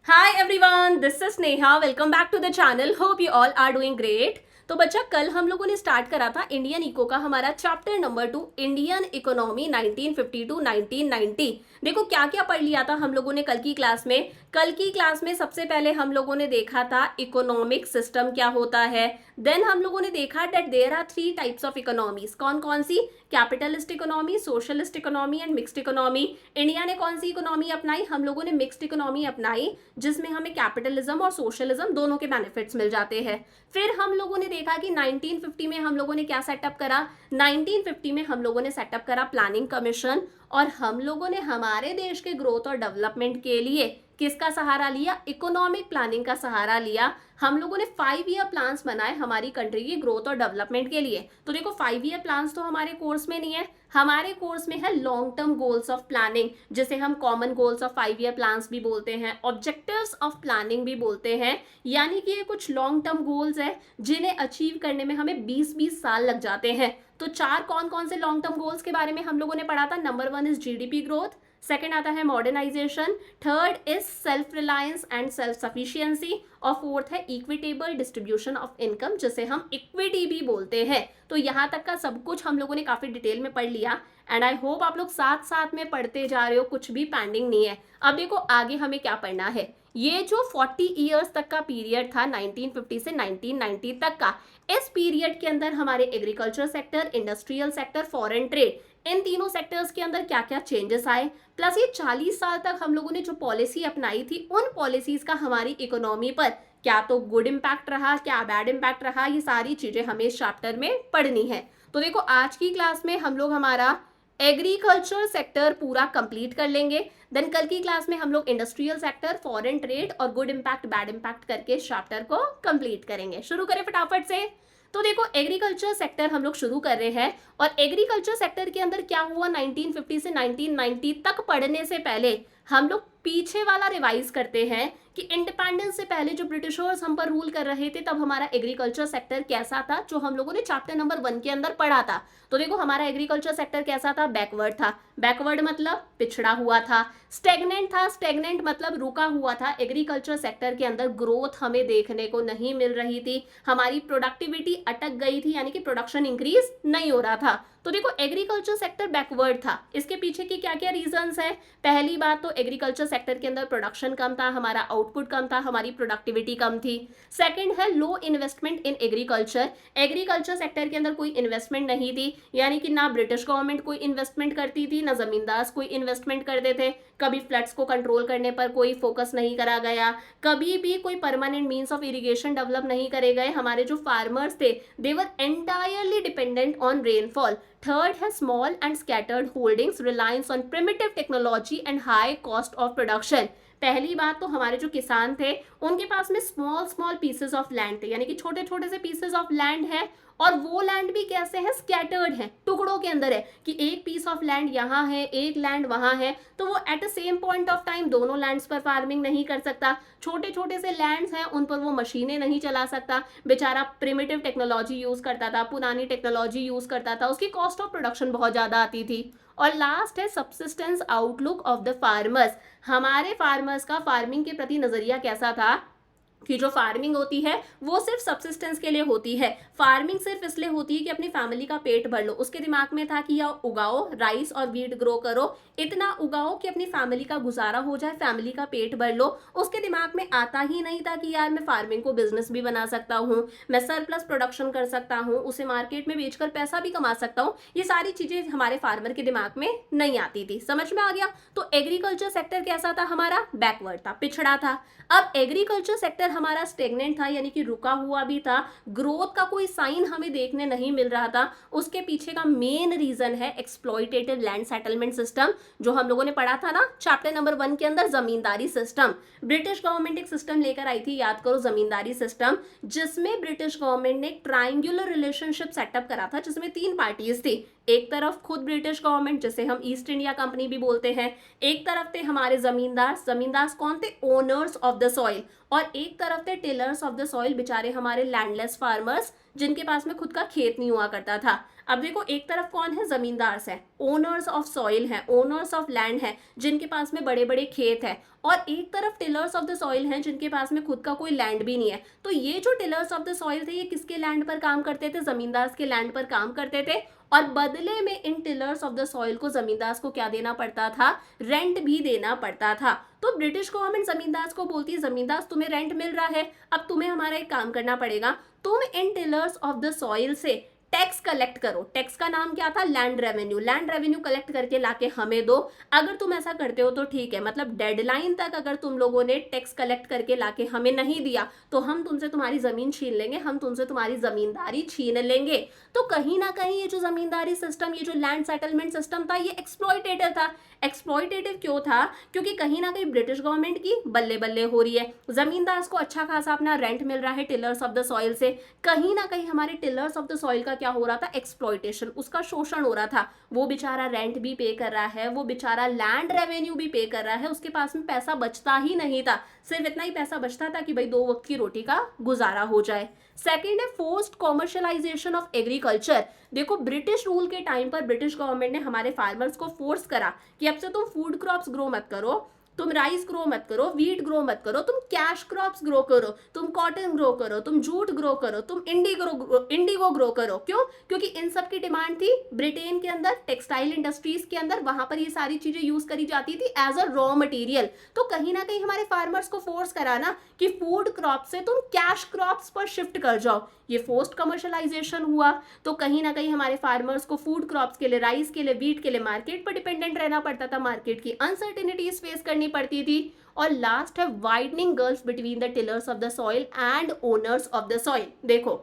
Hi everyone, this is Neha. Welcome back to the channel. Hope you all are doing great. तो बच्चा कल हम लोगों ने स्टार्ट करा था इंडियन इको का हमारा chapter number 2 Indian economy 1950 to 1990। देखो क्या क्या पढ़ लिया था हम लोगों ने कल की क्लास में। कल की क्लास में सबसे पहले हम लोगों ने देखा था इकोनॉमिक सिस्टम क्या होता है। देन हम लोगों ने देखा that there are 3 types of economies. कौन कौन सी? Capitalist economy, socialist economy and mixed economy. India ने कौन सी इकोनॉमी अपनाई? हम लोगों ने मिक्स्ड इकोनॉमी अपनाई, जिसमें हमें कैपिटलिज्म और सोशलिज्म दोनों के बेनिफिट्स मिल जाते हैं। फिर हम लोगों ने देखा कि 1950 में हम लोगों ने क्या सेटअप करा। 1950 में हम लोगों ने सेटअप करा प्लानिंग कमीशन, और हम लोगों ने हमारे देश के ग्रोथ और डेवलपमेंट के लिए किसका सहारा लिया? इकोनॉमिक प्लानिंग का सहारा लिया। हम लोगों ने 5 ईयर प्लान्स बनाए हमारी कंट्री की ग्रोथ और डेवलपमेंट के लिए। तो देखो 5 ईयर प्लान्स तो हमारे कोर्स में नहीं है, हमारे कोर्स में है long term goals of planning, जिसे हम common goals of 5 year plans भी बोलते हैं, ऑब्जेक्टिव्स ऑफ प्लानिंग भी बोलते हैं। यानी कि ये कुछ लॉन्ग टर्म गोल्स है जिन्हें अचीव करने में हमें 20-20 साल लग जाते हैं। तो 4 कौन कौन से लॉन्ग टर्म गोल्स के बारे में हम लोगों ने पढ़ा था? Number 1 is GDP growth, second आता है modernisation, third is self reliance and self sufficiency, और फोर्थ है इक्विटेबल डिस्ट्रीब्यूशन ऑफ इनकम, जिसे हम इक्विटी भी बोलते हैं। तो यहाँ तक का सब कुछ हम लोगों ने काफी डिटेल में पढ़ लिया, एंड आई होप आप लोग साथ साथ में पढ़ते जा रहे हो, कुछ भी पेंडिंग नहीं है। अब देखो आगे हमें क्या पढ़ना है। ये जो 40 ईयर्स तक का पीरियड था 1950 से 1990 तक का, इस पीरियड के अंदर हमारे agriculture sector, industrial sector, foreign trade, इन तीनों सेक्टर्स के अंदर क्या क्या चेंजेस आए, प्लस ये 40 साल तक हम लोगों ने जो पॉलिसी अपनाई थी, उन पॉलिसीज का हमारी इकोनॉमी पर क्या तो गुड इम्पैक्ट रहा, क्या बैड इम्पैक्ट रहा, ये सारी चीजें हमें इस चैप्टर में पढ़नी है। तो देखो आज की क्लास में हम लोग हमारा एग्रीकल्चर सेक्टर पूरा कंप्लीट कर लेंगे। देन कल की क्लास में हम लोग इंडस्ट्रियल सेक्टर, फॉरेन ट्रेड और गुड इम्पैक्ट, बैड इम्पैक्ट करके इस चैप्टर को कंप्लीट करेंगे। शुरू करें फटाफट से। तो देखो एग्रीकल्चर सेक्टर हम लोग शुरू कर रहे हैं, और एग्रीकल्चर सेक्टर के अंदर क्या हुआ 1950 से 1990 तक पढ़ने से पहले हम लोग पीछे वाला रिवाइज करते हैं कि इंडिपेंडेंस से पहले जो ब्रिटिशर्स हम पर रूल कर रहे थे, तब हमारा एग्रीकल्चर सेक्टर कैसा था, जो हम लोगों ने चैप्टर नंबर 1 के अंदर पढ़ा था। तो देखो हमारा एग्रीकल्चर सेक्टर कैसा था? बैकवर्ड था। बैकवर्ड मतलब पिछड़ा हुआ था। स्टेगनेंट था। स्टेगनेंट मतलब रुका हुआ था। एग्रीकल्चर सेक्टर के अंदर ग्रोथ हमें देखने को नहीं मिल रही थी, हमारी प्रोडक्टिविटी अटक गई थी, यानी कि प्रोडक्शन इंक्रीज नहीं हो रहा था। तो देखो एग्रीकल्चर सेक्टर बैकवर्ड था। इसके पीछे की क्या क्या रीजंस है? पहली बात तो एग्रीकल्चर सेक्टर के अंदर प्रोडक्शन कम था, हमारा आउटपुट कम था, हमारी प्रोडक्टिविटी कम थी। सेकंड है low investment in agriculture. Agriculture sector के अंदर कोई इन्वेस्टमेंट नहीं थी, यानी कि ना ब्रिटिश गवर्नमेंट कोई इन्वेस्टमेंट करती थी, ना जमींदार कोई इन्वेस्टमेंट करते थे। कभी फ्लड्स को कंट्रोल करने पर कोई फोकस नहीं करा गया, कभी भी कोई permanent means of irrigation develop नहीं करे गए। हमारे जो फार्मर्स थे they were entirely dependent on rainfall. Third है small and scattered holdings, reliance on primitive technology and high cost of production. पहली बात तो हमारे जो किसान थे उनके पास में small small pieces of land थे, यानी कि छोटे छोटे से पीसेस ऑफ लैंड है, और वो लैंड भी कैसे है? स्कैटर्ड है, टुकड़ों के अंदर है, कि एक पीस ऑफ लैंड यहाँ है, एक लैंड वहां है, तो वो at a same point of time दोनों लैंड्स पर फार्मिंग नहीं कर सकता। छोटे छोटे से लैंड्स हैं, उन पर वो मशीनें नहीं चला सकता, बेचारा प्रिमिटिव टेक्नोलॉजी यूज करता था, पुरानी टेक्नोलॉजी यूज करता था, उसकी कॉस्ट ऑफ प्रोडक्शन बहुत ज्यादा आती थी। और लास्ट है subsistence outlook of the farmers. हमारे फार्मर्स का फार्मिंग के प्रति नजरिया कैसा था कि जो फार्मिंग होती है वो सिर्फ सब्सिस्टेंस के लिए होती है, फार्मिंग सिर्फ इसलिए होती है कि अपनी फैमिली का पेट भर लो। उसके दिमाग में था कि या उगाओ, राइस और वीट ग्रो करो, इतना उगाओ कि अपनी फैमिली का गुजारा हो जाए, फैमिली का पेट भर लो। उसके दिमाग में आता ही नहीं था कि यार मैं फार्मिंग को बिजनेस भी बना सकता हूँ, मैं सरप्लस प्रोडक्शन कर सकता हूँ, उसे मार्केट में बेचकर पैसा भी कमा सकता हूँ। ये सारी चीजें हमारे फार्मर के दिमाग में नहीं आती थी। समझ में आ गया? तो एग्रीकल्चर सेक्टर कैसा था? हमारा बैकवर्ड था, पिछड़ा था। अब एग्रीकल्चर सेक्टर हमारा स्टेगनेंट था, यानी कि रुका हुआ भी था, ग्रोथ का कोई साइन हमें देखने नहीं मिल रहा था। उसके पीछे का मेन रीजन है एक्सप्लॉइटेटिव लैंड सेटलमेंट सिस्टम, जो हम लोगों ने पढ़ा था ना चैप्टर नंबर 1 के अंदर, जमींदारी सिस्टम। ब्रिटिश गवर्नमेंट एक सिस्टम लेकर आई थी, याद करो, जमींदारी सिस्टम, जिसमें ब्रिटिश गवर्नमेंट ने ट्रायंगुलर रिलेशनशिप सेटअप करा था, जिसमें 3 पार्टीज थी। एक तरफ खुद ब्रिटिश गवर्नमेंट, जिसे हम ईस्ट इंडिया कंपनी भी बोलते हैं, एक तरफ थे हमारे जमींदार। जमींदार कौन थे? Owners of the soil. और एक तरफ थे टिलर्स ऑफ द सॉइल, बेचारे हमारे लैंडलेस फार्मर्स, जिनके पास में खुद का खेत नहीं हुआ करता था। अब देखो एक तरफ कौन है, जमींदार्स है, ओनर्स ऑफ सॉइल है, ओनर्स ऑफ लैंड है, जिनके पास में बड़े बड़े खेत है, और एक तरफ टिलर्स ऑफ द सॉइल हैं जिनके पास में खुद का कोई लैंड भी नहीं है। तो ये जो टिलर्स ऑफ द सॉइल थे ये किसके लैंड पर काम करते थे, जमींदार्स के लैंड पर काम करते थे, और बदले में इन टिलर्स ऑफ द सॉइल को जमींदार्स को क्या देना पड़ता था, रेंट भी देना पड़ता था। तो ब्रिटिश गवर्नमेंट जमींदार्स को बोलती है, जमींदार्स तुम्हें रेंट मिल रहा है, अब तुम्हें हमारा एक काम करना पड़ेगा, तुम इन टिलर्स ऑफ द सॉइल से टैक्स कलेक्ट करो। टैक्स का नाम क्या था, land revenue. Land revenue collect करके लाके हमें दो। अगर तुम ऐसा करते हो तो ठीक है, मतलब डेडलाइन तक अगर तुम लोगों ने टैक्स कलेक्ट करके लाके हमें नहीं दिया तो हम तुमसे तुम्हारी जमीन छीन लेंगे, हम तुमसे तुम्हारी जमींदारी छीन लेंगे। तो कहीं ना कहीं ये जो जमींदारी सिस्टम, ये जो लैंड सेटलमेंट सिस्टम था, ये एक्सप्लॉयटेटिव था। एक्सप्लॉयटेटिव क्यों था, क्योंकि कहीं ना कहीं ब्रिटिश गवर्नमेंट की बल्ले बल्ले हो रही है, जमींदार्स को अच्छा खासा अपना रेंट मिल रहा है टिलर्स ऑफ द सॉइल से, कहीं ना कहीं हमारे टिलर्स ऑफ द सॉइल का क्या हो रहा था, एक्सप्लॉयटेशन, उसका शोषण हो रहा था। वो बेचारा रेंट भी पे कर रहा है, वो बेचारा लैंड रेवेन्यू भी पे कर रहा है, उसके पास में पैसा बचता ही नहीं था, सिर्फ इतना ही पैसा बचता था कि भाई 2 वक्त की रोटी का गुजारा हो जाए। सेकेंड है फोर्स्ड कॉमर्शलाइजेशन ऑफ एग्रीकल्चर। देखो ब्रिटिश रूल के टाइम पर ब्रिटिश गवर्नमेंट ने हमारे फार्मर्स को फोर्स करा कि अब से तुम फूड क्रॉप्स ग्रो मत करो, तुम राइस ग्रो मत करो, वीट ग्रो मत करो, तुम कैश क्रॉप्स ग्रो करो, तुम कॉटन ग्रो करो, तुम जूट ग्रो करो, तुम इंडिगो ग्रो करो। क्यों, क्योंकि इन सब की डिमांड थी ब्रिटेन के अंदर, टेक्सटाइल इंडस्ट्रीज के अंदर, वहां पर ये सारी चीजें यूज करी जाती थी एज अ रॉ मटेरियल। तो कहीं ना कहीं हमारे फार्मर्स को फोर्स कराना कि फूड क्रॉप से तुम कैश क्रॉप्स पर शिफ्ट कर जाओ, ये फोर्स्ड कमर्शलाइजेशन हुआ। तो कहीं ना कहीं हमारे फार्मर्स को फूड क्रॉप्स के लिए, राइस के लिए, वीट के लिए मार्केट पर डिपेंडेंट रहना पड़ता था, मार्केट की अनसर्टेनिटीज फेस करनी पड़ती थी। और लास्ट है widening gulf between the tillers of the soil and owners of the soil. देखो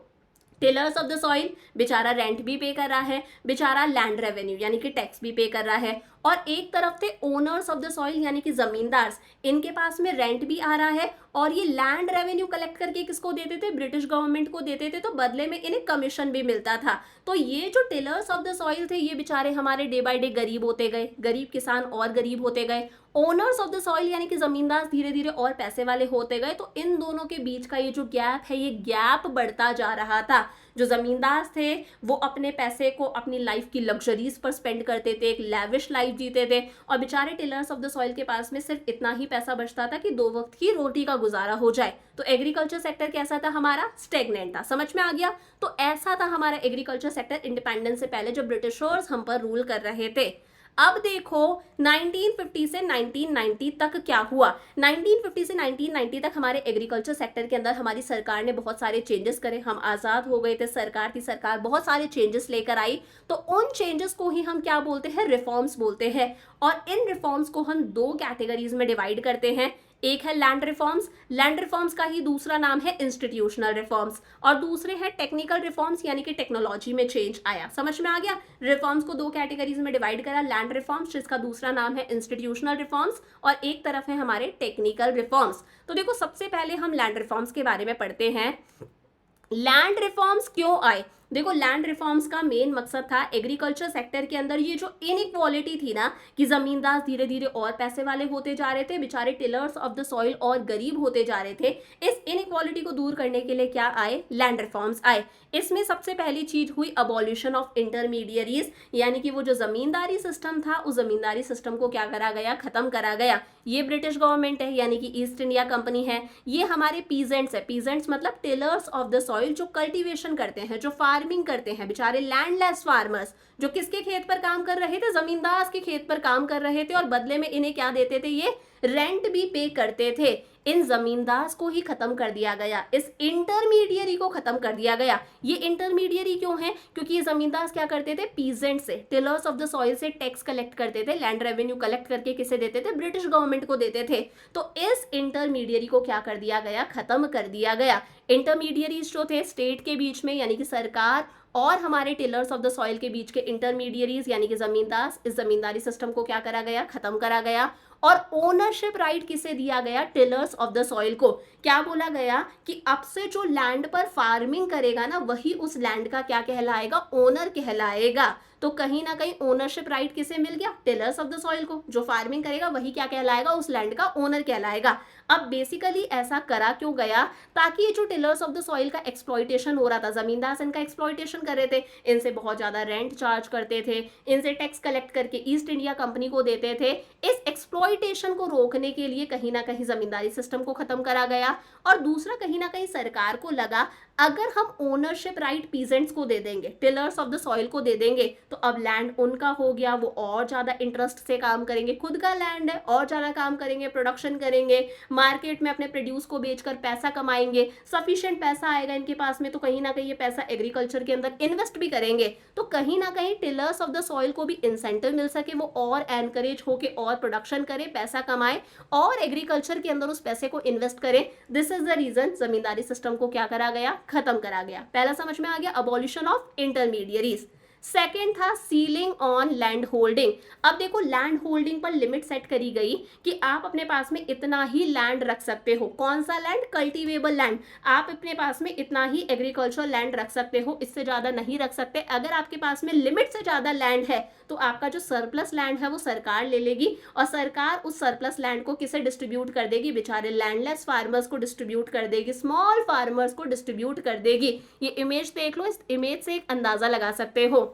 टिलर्स ऑफ द सॉइल बेचारा रेंट भी पे कर रहा है, बेचारा लैंड रेवेन्यू यानी कि टैक्स भी पे कर रहा है, और एक तरफ थे ओनर्स ऑफ द सॉइल यानी कि जमींदार्स, इनके पास में रेंट भी आ रहा है, और ये लैंड रेवेन्यू कलेक्ट करके किसको देते थे, ब्रिटिश गवर्नमेंट को देते थे, तो बदले में इन्हें कमीशन भी मिलता था। तो ये जो टिलर्स ऑफ द सॉइल थे ये बेचारे हमारे डे बाय डे गरीब होते गए, गरीब किसान और गरीब होते गए, ओनर्स ऑफ द सॉइल यानी कि जमींदार धीरे धीरे और पैसे वाले होते गए। तो इन दोनों के बीच का ये जो गैप है, ये गैप बढ़ता जा रहा था। जो जमींदार थे वो अपने पैसे को अपनी लाइफ की लग्जरीज पर स्पेंड करते थे, एक लैविश लाइफ जीते थे, और बेचारे टिलर्स ऑफ द सॉइल के पास में सिर्फ इतना ही पैसा बचता था कि 2 वक्त की रोटी का गुजारा हो जाए। तो एग्रीकल्चर सेक्टर कैसा था हमारा, स्टेगनेंट था। समझ में आ गया। तो ऐसा था हमारा एग्रीकल्चर सेक्टर इंडिपेंडेंस से पहले जब ब्रिटिशर्स हम पर रूल कर रहे थे। अब देखो 1950 से 1990 तक क्या हुआ। 1950 से 1990 तक हमारे एग्रीकल्चर सेक्टर के अंदर हमारी सरकार ने बहुत सारे चेंजेस करे, हम आज़ाद हो गए थे, सरकार थी, सरकार बहुत सारे चेंजेस लेकर आई। तो उन चेंजेस को ही हम क्या बोलते हैं, रिफॉर्म्स बोलते हैं। और इन रिफॉर्म्स को हम 2 कैटेगरीज में डिवाइड करते हैं। एक है लैंड रिफॉर्म्स, लैंड रिफॉर्म्स का ही दूसरा नाम है इंस्टीट्यूशनल रिफॉर्म्स, और दूसरे हैं टेक्निकल रिफॉर्म्स यानी कि टेक्नोलॉजी में चेंज आया। समझ में आ गया। रिफॉर्म्स को 2 कैटेगरीज में डिवाइड करा, लैंड रिफॉर्म्स जिसका दूसरा नाम है इंस्टीट्यूशनल रिफॉर्म्स, और एक तरफ है हमारे टेक्निकल रिफॉर्म्स। तो देखो सबसे पहले हम लैंड रिफॉर्म्स के बारे में पढ़ते हैं। लैंड रिफॉर्म्स क्यों आए। देखो लैंड रिफॉर्म्स का मेन मकसद था एग्रीकल्चर सेक्टर के अंदर ये जो इनइक्वालिटी थी ना, कि जमींदार धीरे धीरे और पैसे वाले होते जा रहे थे, बेचारे टिलर्स ऑफ द सॉइल और गरीब होते जा रहे थे, इस इनइक्वालिटी को दूर करने के लिए क्या आए, लैंड रिफॉर्म्स आए। इसमें सबसे पहली चीज हुई अबॉलिशन ऑफ इंटरमीडियरीज, यानी कि वो जो जमींदारी सिस्टम था उस जमींदारी सिस्टम को क्या करा गया, खत्म करा गया। ये ब्रिटिश गवर्नमेंट है यानी कि ईस्ट इंडिया कंपनी है, ये हमारे पीजेंट्स है, पीजेंट्स मतलब टिलर्स ऑफ द सॉइल, जो कल्टीवेशन करते हैं, जो फार्मिंग करते हैं, बेचारे लैंडलेस फार्मर्स, जो किसके खेत पर काम कर रहे थे, जमींदार के खेत पर काम कर रहे थे, और बदले में इन्हें क्या देते थे, ये रेंट भी पे करते थे। इन जमींदार को ही खत्म कर दिया गया, इस इंटरमीडियरी को खत्म कर दिया गया। ये इंटरमीडियरी क्यों है, क्योंकि ये जमींदार क्या करते थे, पीजेंट से, टिलर्स ऑफ द सॉइल से टैक्स कलेक्ट करते थे, लैंड रेवेन्यू कलेक्ट करके किसे देते थे, ब्रिटिश गवर्नमेंट को देते थे। तो इस इंटरमीडियरी को क्या कर दिया गया, खत्म कर दिया गया। इंटरमीडियरीज जो थे स्टेट के बीच में यानी कि सरकार और हमारे टिलर्स ऑफ द सॉइल के बीच के इंटरमीडियरीज यानी कि जमींदार, इस जमींदारी सिस्टम को क्या करा गया, खत्म करा गया। और ओनरशिप राइट किसे दिया गया, टिलर्स ऑफ द सॉइल को। क्या बोला गया कि अब से जो लैंड पर फार्मिंग करेगा ना, वही उस लैंड का क्या कहलाएगा, ओनर कहलाएगा। तो कहीं ना कहीं ओनरशिप राइट किसे मिल गया, टिलर्स ऑफ द सॉइल को। जो फार्मिंग करेगा वही क्या कहलाएगा, उस लैंड का ओनर कहलाएगा। अब बेसिकली ऐसा करा क्यों गया, ताकि ये जो टिलर्स ऑफ द सॉइल का एक्सप्लॉइटेशन हो रहा था, जमींदार इनका एक्सप्लॉइटेशन कर रहे थे, इनसे बहुत ज्यादा रेंट चार्ज करते थे, इनसे टैक्स कलेक्ट करके ईस्ट इंडिया कंपनी को देते थे। इस एक्सप्लॉइटेशन को रोकने के लिए कहीं ना कहीं जमींदारी सिस्टम को खत्म करा गया। और दूसरा, कहीं ना कहीं सरकार को लगा अगर हम ओनरशिप राइट पीजेंट्स को दे देंगे, टिलर्स ऑफ द सॉइल को दे देंगे, तो अब लैंड उनका हो गया, वो और ज्यादा इंटरेस्ट से काम करेंगे, खुद का लैंड है, और ज्यादा काम करेंगे, प्रोडक्शन करेंगे, मार्केट में अपने प्रोड्यूस को बेचकर पैसा कमाएंगे, सफिशिएंट पैसा आएगा इनके पास में, तो कहीं ना कहीं ये पैसा एग्रीकल्चर के अंदर इन्वेस्ट भी करेंगे। तो कहीं ना कहीं टिलर्स ऑफ द सॉइल को भी इंसेंटिव मिल सके, वो और एनकरेज होके और प्रोडक्शन करे, पैसा कमाए और एग्रीकल्चर के अंदर उस पैसे को इन्वेस्ट करें। This is the reason zamindari system को क्या करा गया, खत्म करा गया। पहला समझ में आ गया, अबॉलिशन ऑफ इंटरमीडियरीज। सेकेंड था सीलिंग ऑन लैंड होल्डिंग। अब देखो लैंड होल्डिंग पर लिमिट सेट करी गई कि आप अपने पास में इतना ही लैंड रख सकते हो। कौन सा लैंड, कल्टीवेबल लैंड। आप अपने पास में इतना ही एग्रीकल्चर लैंड रख सकते हो, इससे ज्यादा नहीं रख सकते। अगर आपके पास में लिमिट से ज्यादा लैंड है तो आपका जो सरप्लस लैंड है वो सरकार ले लेगी, और सरकार उस सरप्लस लैंड को किसे डिस्ट्रीब्यूट कर देगी, बेचारे लैंडलेस फार्मर्स को डिस्ट्रीब्यूट कर देगी, स्मॉल फार्मर्स को डिस्ट्रीब्यूट कर देगी। ये इमेज देख लो, इस इमेज से एक अंदाजा लगा सकते हो।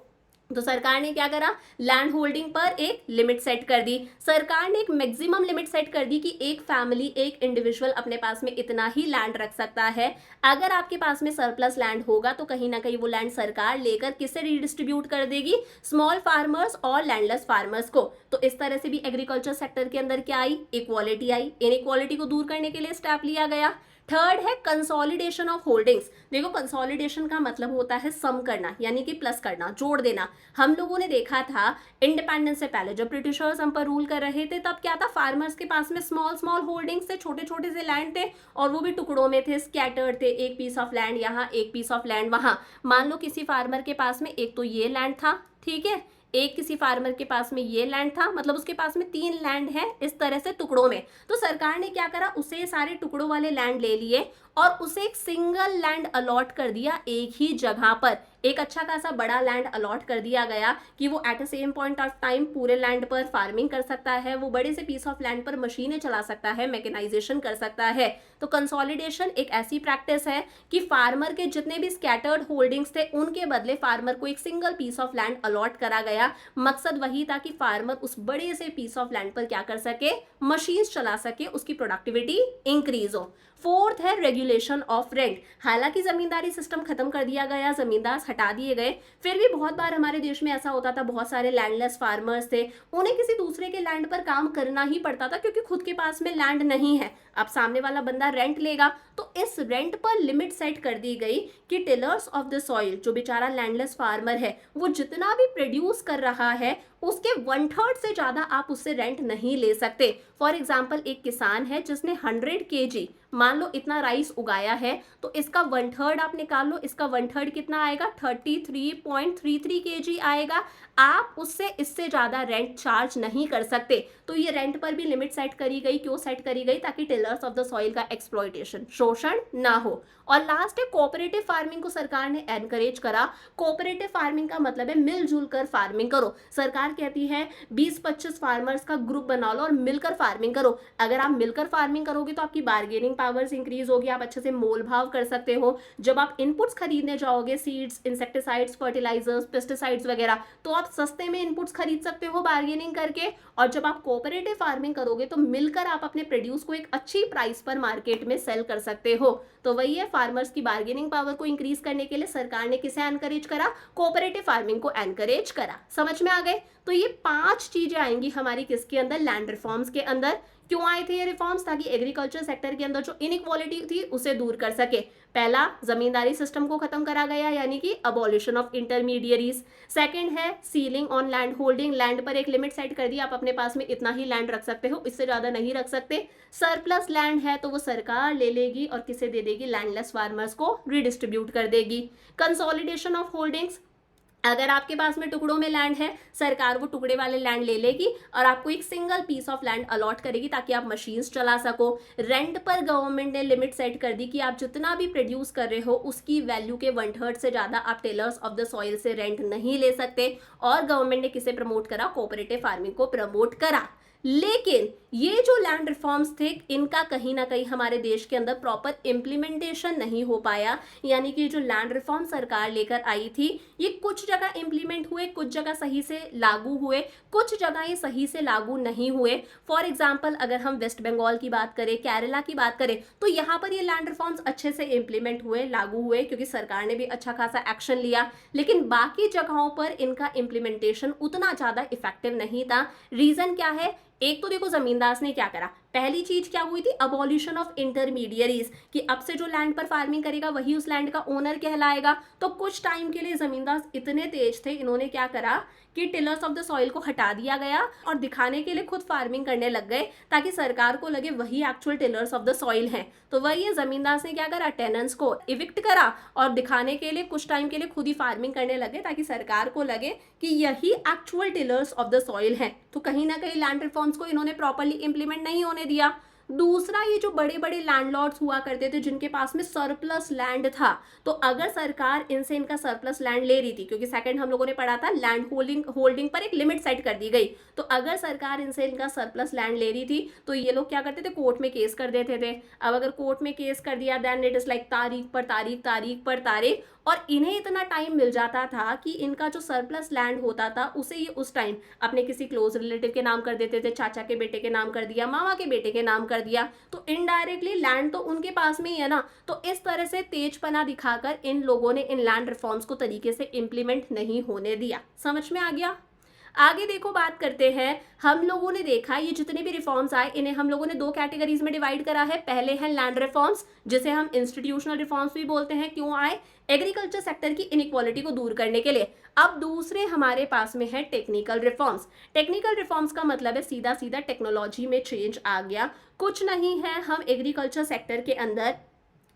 तो सरकार ने क्या करा, लैंड होल्डिंग पर एक लिमिट सेट कर दी। सरकार ने एक मैक्सिमम लिमिट सेट कर दी कि एक फैमिली, एक इंडिविजुअल अपने पास में इतना ही लैंड रख सकता है। अगर आपके पास में सरप्लस लैंड होगा तो कहीं ना कहीं वो लैंड सरकार लेकर किसे रीडिस्ट्रीब्यूट कर देगी, स्मॉल फार्मर्स और लैंडलेस फार्मर्स को। तो इस तरह से भी एग्रीकल्चर सेक्टर के अंदर क्या आई, इक्वालिटी आई। इनइक्वालिटी को दूर करने के लिए स्टेप लिया गया। थर्ड है कंसोलिडेशन ऑफ होल्डिंग्स। देखो कंसोलिडेशन का मतलब होता है सम करना, यानी कि प्लस करना, जोड़ देना। हम लोगों ने देखा था इंडिपेंडेंस से पहले जब ब्रिटिशर्स हम पर रूल कर रहे थे तब क्या था, फार्मर्स के पास में स्मॉल स्मॉल होल्डिंग्स थे, छोटे छोटे से लैंड थे, और वो भी टुकड़ों में थे, स्कैटर्ड थे, एक पीस ऑफ लैंड यहाँ, एक पीस ऑफ लैंड वहां। मान लो किसी फार्मर के पास में एक तो ये लैंड था, ठीक है, एक किसी फार्मर के पास में ये लैंड था, मतलब उसके पास में 3 लैंड है इस तरह से टुकड़ों में। तो सरकार ने क्या करा, उसे सारे टुकड़ों वाले लैंड ले लिए और उसे एक सिंगल लैंड अलॉट कर दिया एक ही जगह पर। एक अच्छा खासा बड़ा लैंड अलॉट कर दिया गया कि वो at a same point of time पूरे लैंड पर फार्मिंग कर सकता है, वो बड़े से पीस ऑफ लैंड पर मशीनें चला सकता है, मैकेनाइजेशन कर सकता है। तो कंसोलिडेशन एक ऐसी प्रैक्टिस है कि फार्मर के जितने भी स्कैटर्ड होल्डिंग्स थे उनके बदले फार्मर को एक single piece of land allot करा गया। मकसद वही था कि फार्मर उस बड़े से पीस ऑफ लैंड पर क्या कर सके, मशीन्स चला सके, उसकी प्रोडक्टिविटी इंक्रीज हो। फोर्थ है रेगुलेशन ऑफ रेंट। हालांकि जमींदारी सिस्टम खत्म कर दिया गया, जमींदार हटा दिए गए, फिर भी बहुत बार हमारे देश में ऐसा होता था, बहुत सारे लैंडलेस फार्मर्स थे, उन्हें किसी दूसरे के लैंड पर काम करना ही पड़ता था क्योंकि खुद के पास में लैंड नहीं है। अब सामने वाला बंदा रेंट लेगा, तो इस रेंट पर लिमिट सेट कर दी गई कि टिलर्स ऑफ द सॉइल, जो बेचारा लैंडलेस फार्मर है, वो जितना भी प्रोड्यूस कर रहा है उसके 1/3 से ज्यादा आप उससे रेंट नहीं ले सकते। फॉर एग्जाम्पल एक किसान है जिसने 100 kg, मान लो इतना राइस उगाया है, तो इसका 1/3 आप निकाल लो, इसका 1/3 कितना आएगा, 33.33 kg आएगा। आप उससे इससे ज्यादा रेंट चार्ज नहीं कर सकते। तो ये रेंट पर भी लिमिट सेट करी गई। क्यों सेट करी गई, ताकि टिलर्स ऑफ द सॉइल का एक्सप्लॉइटेशन, शोषण ना हो। और लास्ट है कोऑपरेटिव फार्मिंग को सरकार ने एनकरेज करा। कोऑपरेटिव फार्मिंग का मतलब है मिलजुल कर फार्मिंग करो। सरकार कहती है 20-25 फार्मर्स का ग्रुप बना लो और मिलकर फार्मिंग करो। अगर आप मिलकर फार्मिंग करोगे तो आपकी बार्गेनिंग पावर्स इंक्रीज होगी, आप अच्छे से मोल भाव कर सकते हो। जब आप इनपुट्स खरीदने जाओगे, सीड्स, इंसेक्टिसाइड्स, फर्टिलाइजर्स, पेस्टिसाइड्स वगैरह, तो आप सस्ते में इनपुट्स खरीद सकते हो बार्गेनिंग करके। और जब आप कोऑपरेटिव फार्मिंग करोगे तो मिलकर आप अपने प्रोड्यूस को एक अच्छी प्राइस पर मार्केट में सेल कर सकते हो। तो वही है, फार्मर्स की बार्गेनिंग पावर को इंक्रीज करने के लिए सरकार ने किसे एनकरेज करा, कोऑपरेटिव फार्मिंग को एनकरेज करा। समझ में आ गए। तो ये 5 चीजें आएंगी हमारी किसके अंदर, लैंड रिफॉर्म्स के अंदर। क्यों आए थे ये रिफॉर्म्स, ताकि एग्रीकल्चर सेक्टर के अंदर जो इनइक्वालिटी थी उसे दूर कर सके। पहला, जमींदारी सिस्टम को खत्म करा गया, यानी कि अबॉलिशन ऑफ इंटरमीडियरीज। सेकंड है ceiling on land holding, land पर एक लिमिट सेट कर दी, आप अपने पास में इतना ही लैंड रख सकते हो, इससे ज्यादा नहीं रख सकते। सरप्लस लैंड है तो वो सरकार ले लेगी और किसे दे देगी, लैंडलेस फार्मर्स को रिडिस्ट्रीब्यूट कर देगी। कंसोलिडेशन ऑफ होल्डिंग्स, अगर आपके पास में टुकड़ों में लैंड है, सरकार वो टुकड़े वाले लैंड ले लेगी और आपको एक single piece of land allot करेगी ताकि आप मशीन्स चला सको। रेंट पर गवर्नमेंट ने लिमिट सेट कर दी कि आप जितना भी प्रोड्यूस कर रहे हो उसकी वैल्यू के 1/3 से ज़्यादा आप टिलर्स ऑफ द सॉइल से रेंट नहीं ले सकते। और गवर्नमेंट ने किसे प्रमोट करा? कोऑपरेटिव फार्मिंग को प्रमोट करा। लेकिन ये जो लैंड रिफॉर्म्स थे, इनका कहीं ना कहीं हमारे देश के अंदर प्रॉपर इम्प्लीमेंटेशन नहीं हो पाया। यानी कि जो लैंड रिफॉर्म सरकार लेकर आई थी, ये कुछ जगह इम्प्लीमेंट हुए, कुछ जगह सही से लागू हुए, कुछ जगह ये सही से लागू नहीं हुए। फॉर एग्जाम्पल अगर हम वेस्ट बंगाल की बात करें, केरला की बात करें, तो यहाँ पर ये लैंड रिफॉर्म्स अच्छे से इम्प्लीमेंट हुए, लागू हुए, क्योंकि सरकार ने भी अच्छा खासा एक्शन लिया। लेकिन बाकी जगहों पर इनका इम्प्लीमेंटेशन उतना ज़्यादा इफेक्टिव नहीं था। रीज़न क्या है? एक तो देखो जमींदास ने क्या करा, पहली चीज क्या हुई थी? अबॉलिशन ऑफ इंटरमीडियरीज, कि अब से जो लैंड पर फार्मिंग करेगा वही उस लैंड का ओनर कहलाएगा। तो कुछ टाइम के लिए जमींदास इतने तेज थे, इन्होंने क्या करा कि टिलर्स ऑफ द सॉइल को हटा दिया गया और दिखाने के लिए खुद फार्मिंग करने लग गए, ताकि सरकार को लगे वही actual tillers of the soil हैं। तो वही है, जमींदास ने क्या करा? टेनेंट्स को इविक्ट करा और दिखाने के लिए कुछ टाइम के लिए खुद ही फार्मिंग करने लगे, ताकि सरकार को लगे कि यही actual tillers of the soil हैं। तो कहीं ना कहीं लैंड रिफॉर्म्स को इन्होंने प्रॉपर्ली इंप्लीमेंट नहीं होने दिया। दूसरा, ये जो बड़े बड़े लैंडलॉर्ड्स हुआ करते थे जिनके पास में सरप्लस लैंड था, तो अगर सरकार इनसे इनका सरप्लस लैंड ले रही थी, क्योंकि सेकंड हम लोगों ने पढ़ा था लैंड होल्डिंग पर एक लिमिट सेट कर दी गई, तो अगर सरकार इनसे इनका सरप्लस लैंड ले रही थी तो ये लोग क्या करते थे? कोर्ट में केस कर देते थे। अब अगर कोर्ट में केस कर दिया, देन इट इज लाइक तारीख पर तारीख, तारीख पर तारीख, और इन्हें इतना टाइम मिल जाता था कि इनका जो सरप्लस लैंड होता था उसे ये उस टाइम अपने किसी क्लोज रिलेटिव के नाम कर देते थे, चाचा के बेटे के नाम कर दिया, मामा के बेटे के नाम कर दिया, तो इनडायरेक्टली लैंड तो उनके पास में ही है ना। तो इस तरह से तेजपना दिखाकर इन लोगों ने इन लैंड रिफॉर्म्स को तरीके से इंप्लीमेंट नहीं होने दिया। समझ में आ गया? आगे देखो, बात करते हैं। हम लोगों ने देखा ये जितने भी रिफॉर्म्स आए, इन्हें हम लोगों ने दो कैटेगरीज में डिवाइड करा है। पहले हैं लैंड रिफॉर्म्स, जिसे हम इंस्टीट्यूशनल रिफॉर्म्स भी बोलते हैं। क्यों आए? एग्रीकल्चर सेक्टर की इनइक्वालिटी को दूर करने के लिए। अब दूसरे हमारे पास में है टेक्निकल रिफॉर्म्स। टेक्निकल रिफॉर्म्स का मतलब है सीधा सीधा टेक्नोलॉजी में चेंज आ गया। कुछ नहीं है, हम एग्रीकल्चर सेक्टर के अंदर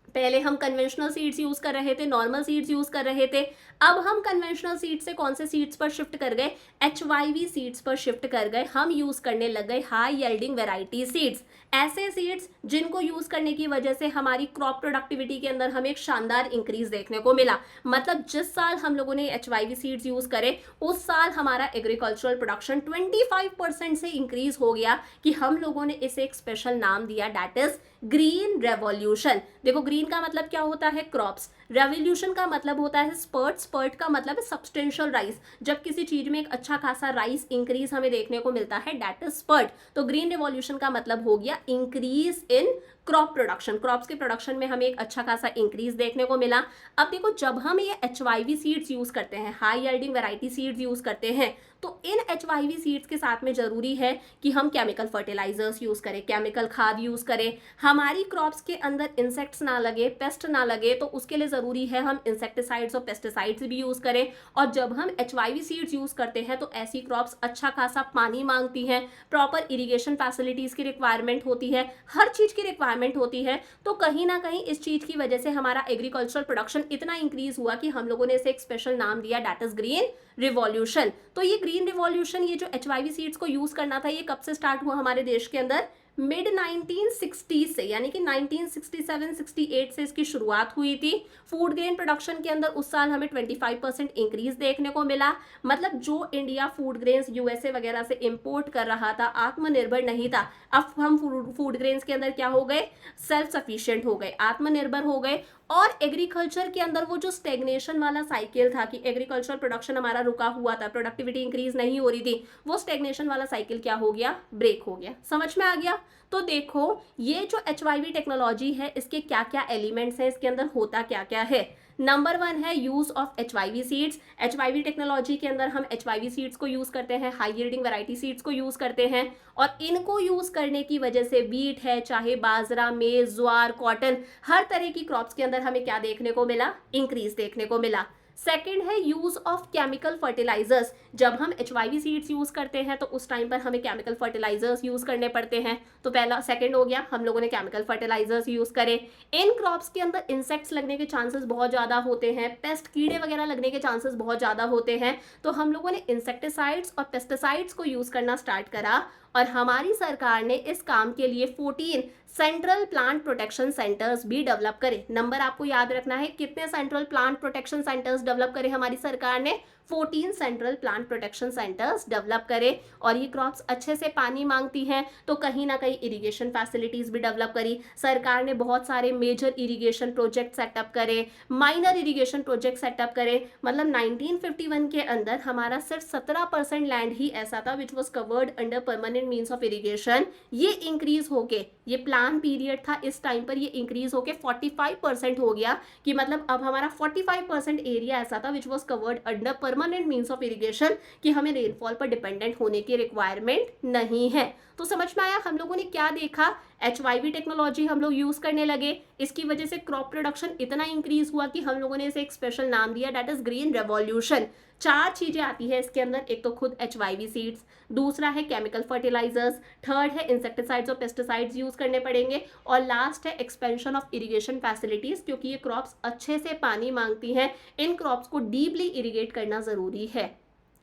पहले हम कन्वेंशनल सीड्स यूज कर रहे थे, नॉर्मल सीड्स यूज कर रहे थे। अब हम कन्वेंशनल सीड्स से कौन से सीड्स पर शिफ्ट कर गए? HYV सीड्स पर शिफ्ट कर गए। हम यूज करने लग गए हाई यील्डिंग वैरायटी सीड्स, ऐसे सीड्स जिनको यूज करने की वजह से हमारी क्रॉप प्रोडक्टिविटी के अंदर हमें एक शानदार इंक्रीज देखने को मिला। मतलब जिस साल हम लोगों ने HYV सीड्स यूज करे, उस साल हमारा एग्रीकल्चरल प्रोडक्शन 25% से इंक्रीज हो गया, कि हम लोगों ने इसे एक स्पेशल नाम दिया, दैट इज ग्रीन रेवोल्यूशन। देखो, ग्रीन का मतलब क्या होता है? क्रॉप्स। रेवोल्यूशन का मतलब होता है स्पर्ट। स्पर्ट का मतलब है सब्सटेंशियल राइस। जब किसी चीज में एक अच्छा खासा राइस इंक्रीज हमें देखने को मिलता है, दैट इज स्पर्ट। तो ग्रीन रेवोल्यूशन का मतलब हो गया increase in crop production. Crops के प्रोडक्शन में हमें एक अच्छा खासा इंक्रीज देखने को मिला। अब देखो, जब हम ये HYV सीड्स यूज करते हैं, high yielding variety seeds use करते हैं, तो इन HYV सीड्स के साथ में जरूरी है कि हम केमिकल फर्टिलाइजर्स यूज करें, केमिकल खाद यूज करें। हमारी क्रॉप्स के अंदर इंसेक्ट्स ना लगे, पेस्ट ना लगे, तो उसके लिए जरूरी है हम इंसेक्टिसाइड्स और पेस्टिसाइड्स भी यूज करें। और जब हम HYV सीड्स यूज करते हैं तो ऐसी क्रॉप्स अच्छा खासा पानी मांगती हैं, प्रॉपर इरिगेशन फैसिलिटीज की रिक्वायरमेंट होती है, हर चीज की रिक्वायरमेंट होती है। तो कहीं ना कहीं इस चीज की वजह से हमारा एग्रीकल्चरल प्रोडक्शन इतना इंक्रीज हुआ कि हम लोगों ने इसे एक स्पेशल नाम दिया, दैट इज ग्रीन रिवॉल्यूशन। तो ये ग्रीन रिवॉल्यूशन, ये जो HYV सीड्स को यूज करना था, ये कब से स्टार्ट हुआ हमारे देश के अंदर? मिड 1960 से, यानी कि 1967-68 से इसकी शुरुआत हुई थी। फूड ग्रेन प्रोडक्शन के अंदर उस साल हमें 25% इंक्रीज देखने को मिला। मतलब जो इंडिया फूड ग्रेन्स USA वगैरह से इंपोर्ट कर रहा था, आत्मनिर्भर नहीं था, अब हम फूड ग्रेन्स के अंदर क्या हो गए? सेल्फ सफिशिएंट हो गए, आत्मनिर्भर हो गए। और एग्रीकल्चर के अंदर वो जो स्टेग्नेशन वाला साइकिल था कि एग्रीकल्चर प्रोडक्शन हमारा रुका हुआ था, प्रोडक्टिविटी इंक्रीज नहीं हो रही थी, वो स्टेग्नेशन वाला साइकिल क्या हो गया? ब्रेक हो गया। समझ में आ गया? तो देखो, ये जो HYV टेक्नोलॉजी है, इसके क्या क्या एलिमेंट्स हैं, इसके अंदर होता क्या क्या है। नंबर 1 है use of HYV seeds. HYV technology के अंदर हम HYV सीड्स को यूज करते हैं, हाई यील्डिंग वैरायटी सीड्स को यूज करते हैं। और इनको यूज करने की वजह से बीट है, चाहे बाजरा, मेज, ज्वार, कॉटन, हर तरह की क्रॉप्स के अंदर हमें क्या देखने को मिला? इंक्रीज देखने को मिला। सेकंड है यूज ऑफ केमिकल फर्टिलाइजर्स। जब हम HYV सीड्स यूज करते हैं तो उस टाइम पर हमें केमिकल फर्टिलाइजर्स यूज करने पड़ते हैं। तो पहला सेकंड हो गया, हम लोगों ने केमिकल फर्टिलाइजर्स यूज करे। इन क्रॉप्स के अंदर इंसेक्ट्स लगने के चांसेस बहुत ज्यादा होते हैं, पेस्ट कीड़े वगैरह लगने के चांसेस बहुत ज्यादा होते हैं, तो हम लोगों ने इंसेक्टिसाइड्स और पेस्टिसाइड्स को यूज करना स्टार्ट करा। और हमारी सरकार ने इस काम के लिए 14 सेंट्रल प्लांट प्रोटेक्शन सेंटर्स भी डेवलप करे। नंबर आपको याद रखना है, कितने central plant protection centres develop करे हमारी सरकार ने? 14 central plant protection centres develop करे। और ये क्रॉप्स अच्छे से पानी मांगती हैं तो कहीं ना कहीं इरिगेशन फैसिलिटीज भी डेवलप करी सरकार ने। बहुत सारे मेजर इरिगेशन प्रोजेक्ट सेटअप करे, माइनर इरिगेशन प्रोजेक्ट सेटअप करे। मतलब 1951 के अंदर हमारा सिर्फ 17% लैंड ही ऐसा था which was covered under permanent means of irrigation. ये इंक्रीज होके, ये प्लान पीरियड था, इस टाइम पर ये इंक्रीज होके 45% हो गया, कि मतलब अब हमारा 45% एरिया ऐसा था which was covered under permanent means of irrigation, कि हमें रेनफॉल पर डिपेंडेंट होने की रिक्वायरमेंट नहीं है। तो समझ में आया हम लोगों ने क्या देखा? HYV टेक्नोलॉजी हम लोग यूज करने लगे, इसकी वजह से क्रॉप प्रोडक्शन इतना इंक्रीज हुआ कि हम लोगों ने इसे एक स्पेशल नाम दिया, दैट इज ग्रीन रेवोल्यूशन। 4 चीजें आती है इसके अंदर, एक तो खुद HYV सीड्स, दूसरा है केमिकल फर्टिलाइजर्स, थर्ड है इंसेक्टिसाइड्स और पेस्टिसाइड्स यूज करने पड़ेंगे, और लास्ट है एक्सपेंशन ऑफ इरिगेशन फैसिलिटीज, क्योंकि ये क्रॉप्स अच्छे से पानी मांगती हैं, इन क्रॉप्स को डीपली इरिगेट करना जरूरी है।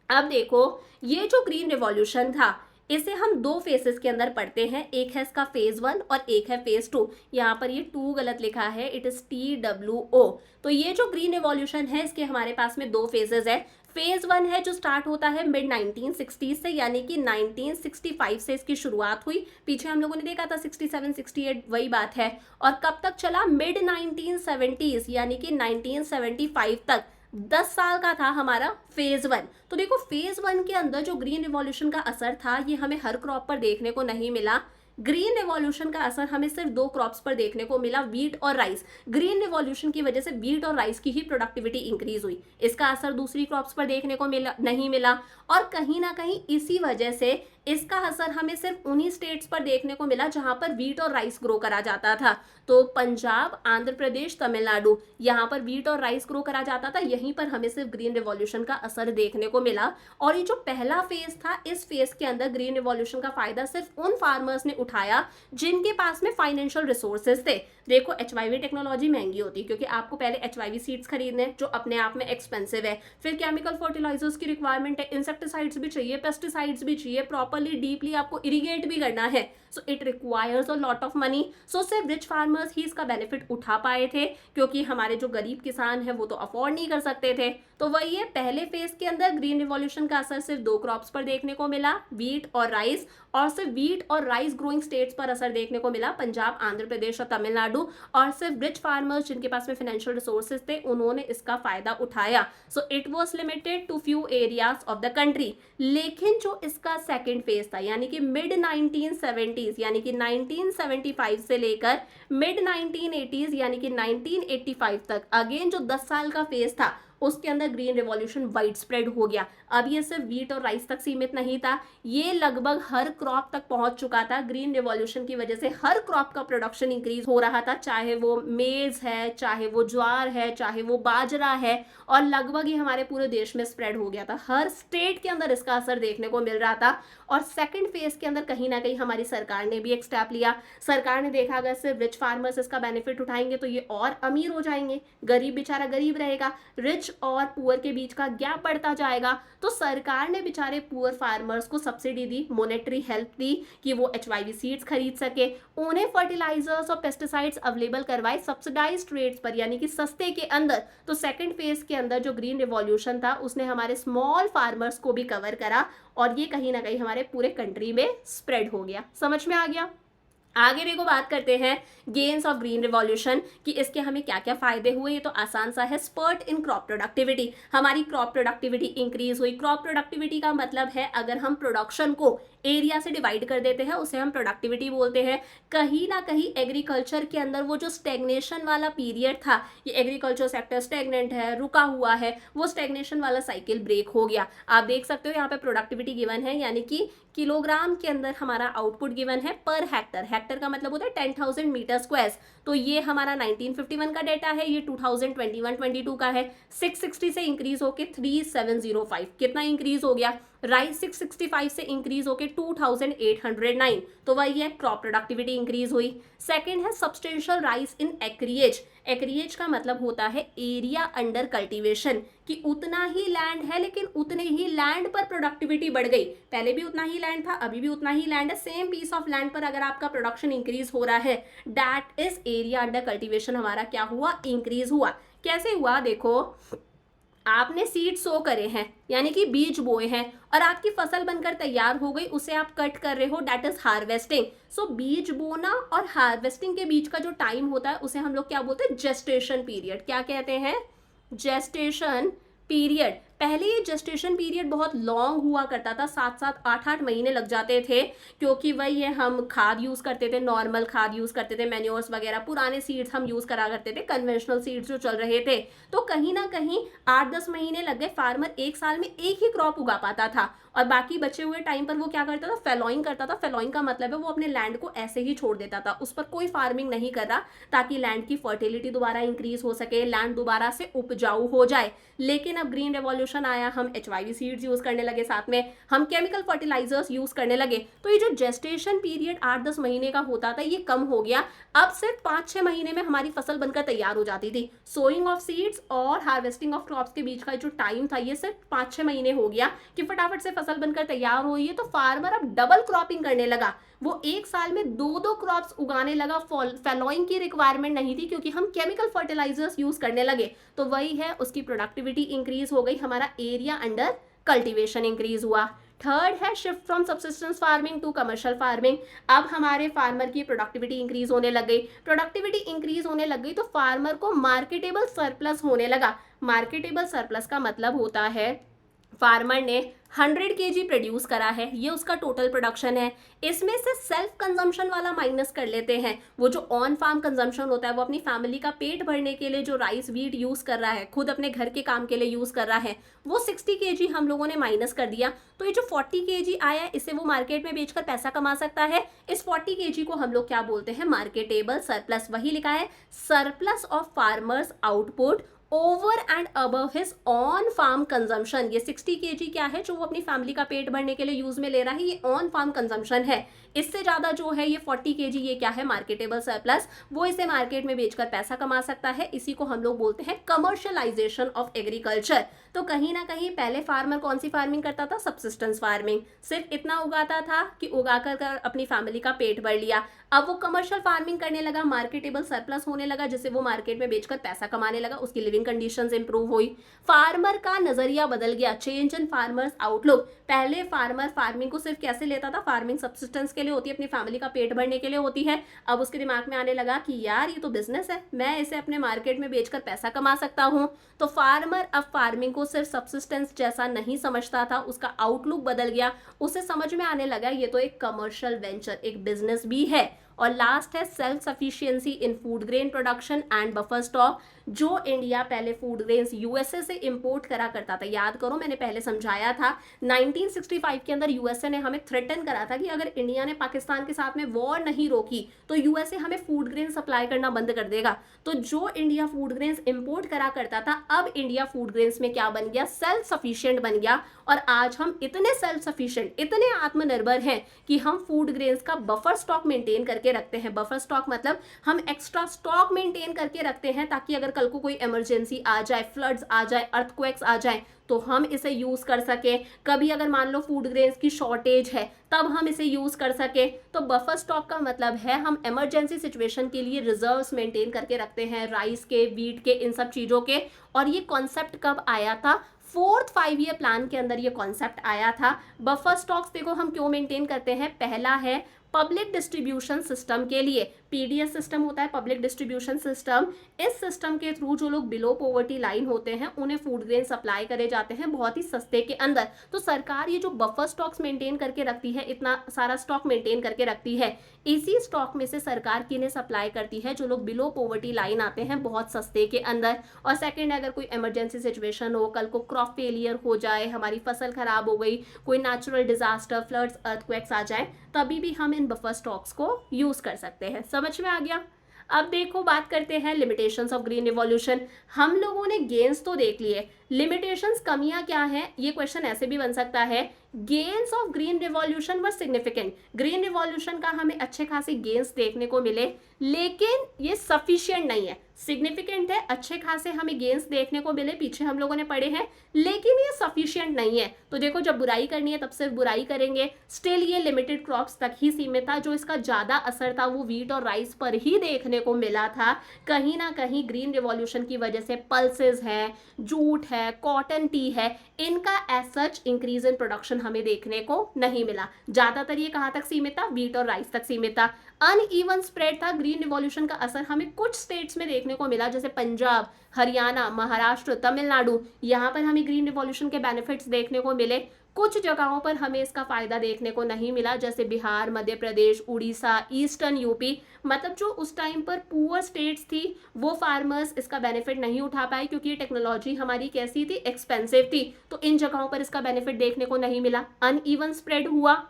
अब देखो, ये जो ग्रीन रिवॉल्यूशन था इसे हम 2 फेजेस के अंदर पढ़ते हैं, एक है इसका फेज 1 और एक है फेज 2। यहाँ पर ये 2 गलत लिखा है, इट इज TWO। तो ये जो ग्रीन रिवॉल्यूशन है इसके हमारे पास में 2 फेजेस है। फेज 1 है जो स्टार्ट होता है मिड 1960 से, यानी कि 1965 से इसकी शुरुआत हुई। पीछे हम लोगों ने देखा था 67, 68, वही बात है। और कब तक चला? मिड 1970s, यानी कि 1975 तक। 10 साल का था हमारा फेज 1। तो देखो फेज 1 के अंदर जो ग्रीन रिवॉल्यूशन का असर था ये हमें हर क्रॉप पर देखने को नहीं मिला। ग्रीन रिवॉल्यूशन का असर हमें सिर्फ 2 क्रॉप्स पर देखने को मिला, व्हीट और राइस। ग्रीन रिवॉल्यूशन की वजह से व्हीट और राइस की ही प्रोडक्टिविटी इंक्रीज हुई, इसका असर दूसरी क्रॉप्स पर देखने को नहीं मिला। और कहीं ना कहीं इसी वजह से इसका असर हमें सिर्फ उन्हीं स्टेट्स पर देखने को मिला जहां पर व्हीट और राइस ग्रो करा जाता था। तो पंजाब, आंध्र प्रदेश, तमिलनाडु, यहाँ पर व्हीट और राइस ग्रो करा जाता था, यहीं पर हमें सिर्फ ग्रीन रिवॉल्यूशन का असर देखने को मिला। और ये जो पहला फेज था, इस फेज के अंदर ग्रीन रिवॉल्यूशन का फायदा सिर्फ उन फार्मर्स ने उठाया जिनके पास में फाइनेंशियल रिसोर्सेज थे। देखो HYV टेक्नोलॉजी महंगी होती है क्योंकि आपको पहले HYV सीड्स खरीदने जो अपने आप में एक्सपेंसिव है, फिर केमिकल फर्टिलाइजर्स की रिक्वायरमेंट है, इंसेक्टिसाइड्स भी चाहिए, पेस्टिसाइड्स भी चाहिए, प्रॉपर्ली डीपली आपको इरिगेट भी करना है, so it requires a lot of money. So सिर्फ रिच फार्मर्स ही इसका बेनिफिट उठा पाए थे, क्योंकि हमारे जो गरीब किसान है वो तो अफोर्ड नहीं कर सकते थे। तो वही है, पहले फेज के अंदर ग्रीन रिवॉल्यूशन का असर सिर्फ 2 क्रॉप्स पर देखने को मिला, व्हीट और राइस, और सिर्फ व्हीट और राइस ग्रोइंग स्टेट्स पर असर देखने को मिला, पंजाब, आंध्र प्रदेश और तमिलनाडु। और सिर्फ रिच फार्मर्स जिनके पास में फाइनेंशियल रिसोर्सेज थे उन्होंने इसका फायदा उठाया। So it was limited to few areas of the country. लेकिन जो इसका सेकंड फेज था, यानी कि मिड 1970s, यानी कि 1975 से लेकर मिड 1980s यानी कि 1985 तक, अगेन जो 10 साल का फेज था उसके अंदर ग्रीन रिवॉल्यूशन वाइड स्प्रेड हो गया। अब ये सिर्फ व्हीट और राइस तक सीमित नहीं था, ये लगभग हर क्रॉप तक पहुंच चुका था। ग्रीन रिवॉल्यूशन की वजह से हर क्रॉप का प्रोडक्शन इंक्रीज हो रहा था, चाहे वो मेज है, चाहे वो ज्वार है, चाहे वो बाजरा है, और लगभग ही हमारे पूरे देश में स्प्रेड हो गया था। हर स्टेट के अंदर इसका असर देखने को मिल रहा था। और सेकंड फेज के अंदर कहीं ना कहीं हमारी सरकार ने भी एक स्टेप लिया। सरकार ने देखा अगर सिर्फ रिच फार्मर्स इसका बेनिफिट उठाएंगे तो ये और अमीर हो जाएंगे, गरीब बेचारा गरीब रहेगा, रिच और पुअर के बीच का गैप बढ़ता जाएगा। तो सरकार ने बेचारे पुअर फार्मर्स को सब्सिडी दी, मॉनेटरी हेल्प दी कि वो HYV सीड्स खरीद सके, उन्हें फर्टिलाइजर्स और पेस्टिसाइड्स अवेलेबल करवाए सब्सिडाइज्ड रेट्स पर, यानी कि सस्ते के अंदर। तो सेकंड फेज के अंदर जो ग्रीन रिवॉल्यूशन था उसने हमारे स्मॉल फार्मर्स को भी कवर करा, और ये कहीं ना कहीं हमारे पूरे कंट्री में स्प्रेड हो गया। समझ में आ गया? आगे देखो बात करते हैं गेन्स ऑफ ग्रीन रिवॉल्यूशन कि इसके हमें क्या क्या फायदे हुए। ये तो आसान सा है, स्पर्ट इन क्रॉप प्रोडक्टिविटी, हमारी क्रॉप प्रोडक्टिविटी इंक्रीज हुई। क्रॉप प्रोडक्टिविटी का मतलब है अगर हम प्रोडक्शन को एरिया से डिवाइड कर देते हैं, उसे हम प्रोडक्टिविटी बोलते हैं। कहीं ना कहीं एग्रीकल्चर के अंदर वो जो स्टेग्नेशन वाला पीरियड था, ये एग्रीकल्चर सेक्टर स्टेगनेंट है, रुका हुआ है, वो स्टेग्नेशन वाला साइकिल ब्रेक हो गया। आप देख सकते हो यहाँ पे प्रोडक्टिविटी गिवन है, यानी कि किलोग्राम के अंदर हमारा आउटपुट गिवन है पर हेक्टर। हेक्टर का मतलब होता है 10,000 मीटर स्क्वायर। तो ये हमारा 1951 का डेटा है, ये 2021-22 का है। 660 से इंक्रीज होके 3705, कितना इंक्रीज हो गया? राइस 665 से इंक्रीज होके 2809, तो वही है क्रॉप प्रोडक्टिविटी इंक्रीज हुई। सेकंड है सब्सटेंशियल राइस इन एक्रिएज। एक्रिएज का मतलब होता है एरिया अंडर कल्टीवेशन, कि उतना ही लैंड है लेकिन उतने ही लैंड पर प्रोडक्टिविटी बढ़ गई। पहले भी उतना ही लैंड था, अभी भी उतना ही लैंड है, सेम पीस ऑफ लैंड पर अगर आपका प्रोडक्शन इंक्रीज हो रहा है, that is area under cultivation हमारा क्या हुआ? इंक्रीज हुआ। कैसे हुआ? देखो, आपने सीड सो करे हैं, यानी कि बीज बोए हैं, और आपकी फसल बनकर तैयार हो गई, उसे आप कट कर रहे हो, दैट इज हार्वेस्टिंग। सो बीज बोना और हार्वेस्टिंग के बीच का जो टाइम होता है उसे हम लोग क्या बोलते हैं? Gestation period. क्या कहते हैं? Gestation period. पहले ये जेस्टेशन पीरियड बहुत लॉन्ग हुआ करता था, 7-7, 8-8 महीने लग जाते थे, क्योंकि वही है, हम खाद यूज करते थे, नॉर्मल खाद यूज करते थे, मैन्योर्स वगैरह, पुराने सीड्स हम यूज करा करते थे, कन्वेंशनल सीड्स जो चल रहे थे। तो कहीं ना कहीं 8-10 महीने लग गए, फार्मर एक साल में एक ही क्रॉप उगा पाता था, और बाकी बचे हुए टाइम पर वो क्या करता था? फेलोइंग करता था। फेलोइंग का मतलब है वो अपने लैंड को ऐसे ही छोड़ देता था, उस पर कोई फार्मिंग नहीं कर रहा, ताकि लैंड की फर्टिलिटी दोबारा इंक्रीज हो सके, लैंड दोबारा से उपजाऊ हो जाए। लेकिन अब ग्रीन रेवोल्यूशन आया, हम HYV सीड्स यूज करने लगे, साथ में हम केमिकल फर्टिलाइजर्स यूज करने लगे, तो ये जो जेस्टेशन पीरियड 8-10 महीने का होता था, ये कम हो गया। अब सिर्फ 5-6 महीने में हमारी फसल बनकर तैयार हो जाती थी। सोइंग ऑफ सीड्स और हार्वेस्टिंग ऑफ क्रॉप्स के बीच का जो टाइम था, ये सिर्फ 5-6 महीने हो गया कि फटाफट से फसल बनकर तैयार हुई है। तो फार्मर अब डबल क्रॉपिंग करने लगा, वो एक साल में 2-2 क्रॉप्स उगाने लगा। फेलोइंग की रिक्वायरमेंट नहीं थी, क्योंकि हम केमिकल फर्टिलाइजर्स यूज करने लगे। तो वही है, उसकी प्रोडक्टिविटी इंक्रीज हो गई, हमारा एरिया अंडर कल्टीवेशन इंक्रीज हुआ। थर्ड है shift from subsistence farming to commercial farming. अब हमारे फार्मर की प्रोडक्टिविटी इंक्रीज होने लग गई। प्रोडक्टिविटी इंक्रीज होने लग गई तो फार्मर को मार्केटेबल सरप्लस होने लगा। मार्केटेबल सरप्लस का मतलब होता है फार्मर ने 100 kg प्रोड्यूस करा है, ये उसका टोटल प्रोडक्शन है। इसमें से सेल्फ कंजम्पशन वाला माइनस कर लेते हैं, वो जो ऑन फार्म कंजम्पशन होता है, वो अपनी फैमिली का पेट भरने के लिए जो राइस वीट यूज कर रहा है, खुद अपने घर के काम के लिए यूज कर रहा है, वो 60 kg हम लोगों ने माइनस कर दिया। तो ये जो 40 kg आया, इसे वो मार्केट में बेचकर पैसा कमा सकता है। इस 40 kg को हम लोग क्या बोलते हैं? Marketable surplus. वही लिखा है, surplus of farmer's output over and above his own farm consumption. ये 60 kg क्या है जो वो अपनी फैमिली का पेट भरने के लिए यूज में ले रहा है, ये ऑन फार्म कंजम्पशन है। इससे ज्यादा जो है ये 40 kg, ये क्या है? Marketable surplus. वो इसे मार्केट में बेचकर पैसा कमा सकता है। इसी को हम लोग बोलते हैं कमर्शियलाइजेशन ऑफ एग्रीकल्चर। तो कहीं ना कहीं पहले फार्मर कौन सी फार्मिंग करता था? Subsistence farming. सिर्फ इतना उगाता था कि उगा कर अपनी फैमिली का पेट भर लिया। अब वो कमर्शियल फार्मिंग करने लगा, मार्केटेबल सरप्लस होने लगा, जिसे वो मार्केट में बेचकर पैसा कमाने लगा, उसकी लिविंग कंडीशंस इंप्रूव हुई। फार्मर का नजरिया बदल गया, चेंज इन फार्मर्स आउटलुक। पहले फार्मर फार्मिंग को सिर्फ कैसे लेता था? फार्मिंग सब्सिस्टेंस के लिए होती है, अपनी फैमिली का पेट भरने के लिए होती है। अब उसके दिमाग में आने लगा कि यार ये तो बिजनेस है, मैं इसे अपने मार्केट में बेचकर पैसा कमा सकता हूँ। तो फार्मर अब फार्मिंग को सिर्फ सब्सिस्टेंस जैसा नहीं समझता था, उसका आउटलुक बदल गया। उसे समझ में आने लगा ये तो एक कमर्शियल वेंचर, एक बिजनेस भी है। और लास्ट है self sufficiency in food grain production and buffer stock. जो इंडिया पहले फूड ग्रेन्स यूएसए से इंपोर्ट करा करता था, याद करो मैंने पहले समझाया था, 1965 के अंदर यूएसए ने हमें थ्रेटन करा था कि अगर इंडिया ने पाकिस्तान के साथ में वॉर नहीं रोकी तो यूएसए हमें फूड ग्रेन सप्लाई करना बंद कर देगा। तो जो इंडिया फूड ग्रेन्स इंपोर्ट करा करता था, अब इंडिया फूड ग्रेन्स में क्या बन गया? सेल्फ सफिशिएंट बन गया। और आज हम इतने सेल्फ सफिशिएंट, इतने आत्मनिर्भर हैं कि हम फूड ग्रेन्स का बफर स्टॉक मेंटेन करके रखते हैं। बफर स्टॉक मतलब हम एक्स्ट्रा स्टॉक मेंटेन करके रखते हैं, ताकि अगर कल को कोई इमरजेंसी आ जाए, फ्लड्स आ जाए, अर्थक्वेक्स आ जाए, तो हम इसे यूज कर सके। कभी अगर मान लो फूड ग्रेन्स की शॉर्टेज है, तब हम इसे यूज कर सके। तो बफर स्टॉक का मतलब है हम इमरजेंसी सिचुएशन के लिए रिजर्व्स मेंटेन करके रखते हैं, राइस के, वीट के, इन सब चीजों के। और ये कॉन्सेप्ट कब आया था? 4th 5 ईयर प्लान के अंदर ये कॉन्सेप्ट आया था। बफर स्टॉक्स देखो हम क्यों मेंटेन करते हैं। पहला है पब्लिक डिस्ट्रीब्यूशन सिस्टम के लिए। पीडीएस सिस्टम होता है, पब्लिक डिस्ट्रीब्यूशन सिस्टम। इस सिस्टम के थ्रू जो लोग बिलो पॉवर्टी लाइन होते हैं उन्हें फूड ग्रेन सप्लाई करे जाते हैं बहुत ही सस्ते के अंदर। तो सरकार ये जो बफर स्टॉक्स मेंटेन करके रखती है, इतना सारा स्टॉक मेंटेन करके रखती है, इसी स्टॉक में से सरकार किन्हें सप्लाई करती है, जो लोग बिलो पॉवर्टी लाइन आते हैं बहुत सस्ते के अंदर। और सेकंड, अगर कोई इमरजेंसी सिचुएशन हो, कल को क्रॉप फेलियर हो जाए, हमारी फसल खराब हो गई, कोई नेचुरल डिजास्टर, फ्लड्स, अर्थक्वेक्स आ जाए, तभी भी हम इन बफर स्टॉक्स को यूज कर सकते हैं। समझ में आ गया? अब देखो, बात करते हैं लिमिटेशंस ऑफ ग्रीन रिवॉल्यूशन। हम लोगों ने गेन्स तो देख लिए, लिमिटेशंस, कमियां क्या है? ये क्वेश्चन ऐसे भी बन सकता है, gains of green revolution were significant. Green revolution का हमें अच्छे खासे गेन्स देखने को मिले, लेकिन ये सफिशिएंट नहीं है। सिग्निफिकेंट है, अच्छे खासे हमें गेन्स देखने को मिले, पीछे हम लोगों ने पढ़े हैं, लेकिन ये सफिशिएंट नहीं है। तो देखो, जब बुराई करनी है तब सिर्फ बुराई करेंगे। स्टिल ये लिमिटेड क्रॉप्स तक ही सीमित था। जो इसका ज्यादा असर था वो व्हीट और राइस पर ही देखने को मिला था। कहीं ना कहीं ग्रीन रिवॉल्यूशन की वजह से पल्सेस है, जूट है, कॉटन टी है, इनका as such increase in production हमें देखने को नहीं मिला। ज्यादातर ये कहाँ तक सीमित था? व्हीट और राइस तक सीमित था। अनइवन स्प्रेड था। ग्रीन रिवॉल्यूशन का असर हमें कुछ स्टेट्स में देखने को मिला, जैसे पंजाब, हरियाणा, महाराष्ट्र, तमिलनाडु, यहाँ पर हमें ग्रीन रिवॉल्यूशन के बेनिफिट्स देखने को मिले। कुछ जगहों पर हमें इसका फायदा देखने को नहीं मिला, जैसे बिहार, मध्य प्रदेश, उड़ीसा, ईस्टर्न यूपी। मतलब जो उस टाइम पर पुअर स्टेट्स थी, वो फार्मर्स इसका बेनिफिट नहीं उठा पाए, क्योंकि ये टेक्नोलॉजी हमारी कैसी थी? एक्सपेंसिव थी। तो इन जगहों पर इसका बेनिफिट देखने को नहीं मिला, अनइवन स्प्रेड हुआ।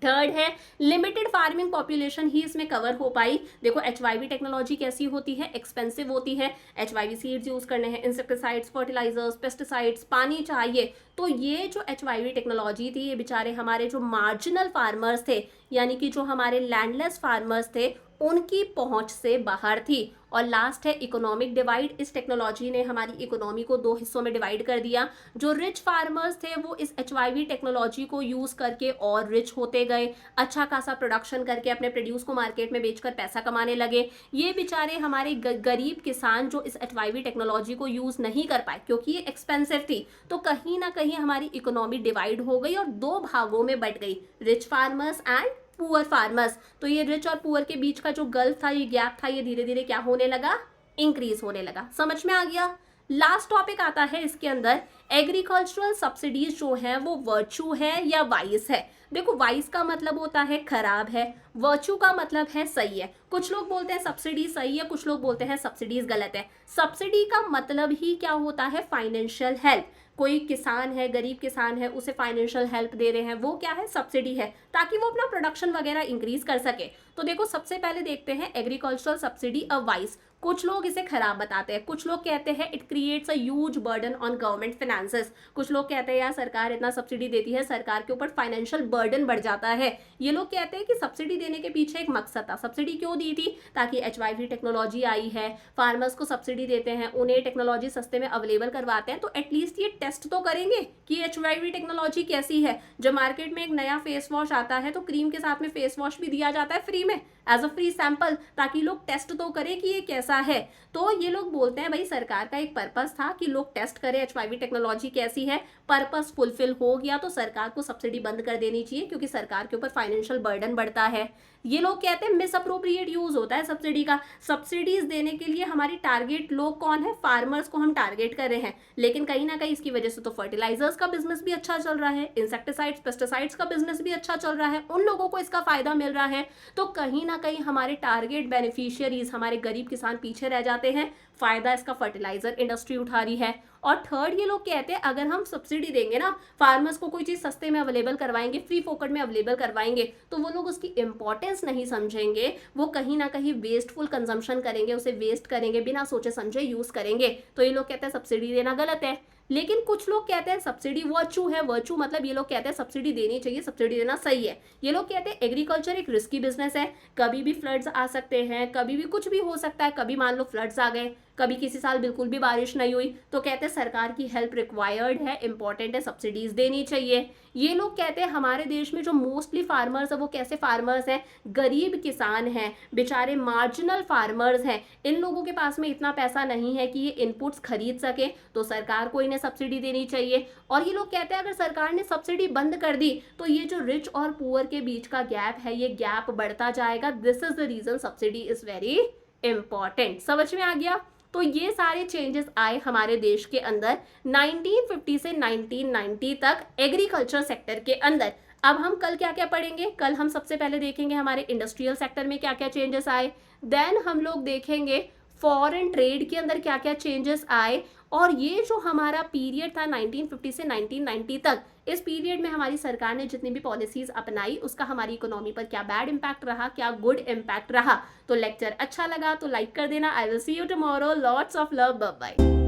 थर्ड है, लिमिटेड फार्मिंग पॉपुलेशन ही इसमें कवर हो पाई। देखो, एचवाईवी टेक्नोलॉजी कैसी होती है? एक्सपेंसिव होती है। एचवाईवी सीड्स यूज करने हैं, इंसेक्टिसाइड्स, फर्टिलाइजर्स, पेस्टिसाइड्स, पानी चाहिए। तो ये जो एचवाईवी टेक्नोलॉजी थी, ये बेचारे हमारे जो मार्जिनल फार्मर्स थे, यानी कि जो हमारे लैंडलेस फार्मर्स थे, उनकी पहुंच से बाहर थी। और लास्ट है इकोनॉमिक डिवाइड। इस टेक्नोलॉजी ने हमारी इकोनॉमी को दो हिस्सों में डिवाइड कर दिया। जो रिच फार्मर्स थे वो इस एचवाईवी टेक्नोलॉजी को यूज करके और रिच होते गए, अच्छा खासा प्रोडक्शन करके अपने प्रोड्यूस को मार्केट में बेचकर पैसा कमाने लगे। ये बेचारे हमारे गरीब किसान जो इस एचवाईवी टेक्नोलॉजी को यूज नहीं कर पाए, क्योंकि ये एक्सपेंसिव थी, तो कहीं ना कहीं हमारी इकोनॉमी डिवाइड हो गई और दो भागों में बट गई, rich farmers and poor farmers. तो ये रिच और पुअर के बीच का जो गल्फ था, ये गैप था, ये धीरे धीरे क्या होने लगा? इंक्रीज होने लगा। समझ में आ गया? लास्ट टॉपिक आता है इसके अंदर, एग्रीकल्चरल सब्सिडीज जो है वो वर्च्यू है या वाइस है। देखो, वाइस का मतलब होता है खराब है, वर्च्यू का मतलब है सही है। कुछ लोग बोलते हैं सब्सिडी सही है, कुछ लोग बोलते हैं सब्सिडीज गलत है। सब्सिडी का मतलब ही क्या होता है? Financial help. कोई किसान है, गरीब किसान है, उसे फाइनेंशियल हेल्प दे रहे हैं, वो क्या है? सब्सिडी है, ताकि वो अपना प्रोडक्शन वगैरह इंक्रीज कर सके। तो देखो, सबसे पहले देखते हैं एग्रीकल्चरल सब्सिडी अ वाइस। कुछ लोग इसे खराब बताते हैं, कुछ लोग कहते हैं it creates a huge burden on government finances. कुछ लोग कहते हैं यार सरकार इतना सब्सिडी देती है, सरकार के ऊपर फाइनेंशियल बर्डन बढ़ जाता है। ये लोग कहते हैं कि सब्सिडी देने के पीछे एक मकसद था। सब्सिडी क्यों दी थी? ताकि एचवाईवी टेक्नोलॉजी आई है, फार्मर्स को सब्सिडी देते हैं, उन्हें टेक्नोलॉजी सस्ते में अवेलेबल करवाते हैं, तो एटलीस्ट ये टेस्ट तो करेंगे कि एचवाईवी टेक्नोलॉजी कैसी है। जब मार्केट में एक नया फेस वॉश आता है तो क्रीम के साथ में फेस वॉश भी दिया जाता है फ्री में, एज अ फ्री सैंपल, ताकि लोग टेस्ट तो करें कि ये कैसा है। तो ये लोग बोलते हैं भाई सरकार का एक पर्पस था कि लोग टेस्ट करें एचवाईवी टेक्नोलॉजी कैसी है, पर्पस फुलफिल हो गया तो सरकार को सब्सिडी बंद कर देनी चाहिए, क्योंकि सरकार के ऊपर फाइनेंशियल बर्डन बढ़ता है। ये लोग कहते हैं मिस अप्रोप्रिएट यूज होता है सब्सिडी का। सब्सिडीज देने के लिए हमारी टारगेट लोग कौन है? फार्मर्स को हम टारगेट कर रहे हैं, लेकिन कहीं ना कहीं इसकी वजह से तो फर्टिलाइजर्स का बिजनेस भी अच्छा चल रहा है, इंसेक्टिसाइड्स, पेस्टिसाइड्स का बिजनेस भी अच्छा चल रहा है, उन लोगों को इसका फायदा मिल रहा है। तो कहीं ना कहीं हमारे टारगेट बेनिफिशियरीज, हमारे गरीब किसान पीछे रह जाते हैं। फायदा इसका फर्टिलाइजर इंडस्ट्री उठा रही है। और थर्ड, ये लोग कहते हैं अगर हम सब्सिडी देंगे ना, फार्मर्स को कोई चीज सस्ते में अवेलेबल करवाएंगे, फ्री फोकट में अवेलेबल करवाएंगे, तो वो लोग उसकी इंपॉर्टेंस नहीं समझेंगे, वो कहीं ना कहीं वेस्टफुल कंजम्पशन करेंगे, उसे वेस्ट करेंगे, बिना सोचे समझे यूज करेंगे। तो ये लोग कहते हैं सब्सिडी देना गलत है। लेकिन कुछ लोग कहते हैं सब्सिडी वर्च्यू है। वर्च्यू मतलब ये लोग कहते हैं सब्सिडी देनी चाहिए, सब्सिडी देना सही है। ये लोग कहते हैं एग्रीकल्चर एक रिस्की बिजनेस है, कभी भी फ्लड्स आ सकते हैं, कभी भी कुछ भी हो सकता है, कभी मान लो फ्लड्स आ गए, कभी किसी साल बिल्कुल भी बारिश नहीं हुई, तो कहते हैं सरकार की हेल्प रिक्वायर्ड है, इंपॉर्टेंट है, सब्सिडीज देनी चाहिए। ये लोग कहते हैं हमारे देश में जो मोस्टली फार्मर्स है वो कैसे फार्मर्स हैं? गरीब किसान हैं, बेचारे मार्जिनल फार्मर्स हैं। इन लोगों के पास में इतना पैसा नहीं है कि ये इनपुट्स खरीद सके, तो सरकार को इन्हें सब्सिडी देनी चाहिए। और ये लोग कहते हैं अगर सरकार ने सब्सिडी बंद कर दी तो ये जो रिच और पुअर के बीच का गैप है ये गैप बढ़ता जाएगा। This is the reason subsidy is very important. समझ में आ गया? तो ये सारे चेंजेस आए हमारे देश के अंदर 1950 से 1990 तक एग्रीकल्चर सेक्टर के अंदर। अब हम कल क्या क्या पढ़ेंगे? कल हम सबसे पहले देखेंगे हमारे इंडस्ट्रियल सेक्टर में क्या क्या चेंजेस आए, देन हम लोग देखेंगे फॉरेन ट्रेड के अंदर क्या क्या चेंजेस आए, और ये जो हमारा पीरियड था 1950 से 1990 तक, इस पीरियड में हमारी सरकार ने जितनी भी पॉलिसीज अपनाई उसका हमारी इकोनॉमी पर क्या बैड इम्पैक्ट रहा, क्या गुड इम्पैक्ट रहा। तो लेक्चर अच्छा लगा तो लाइक कर देना। I will see you tomorrow. Lots of love. Bye bye.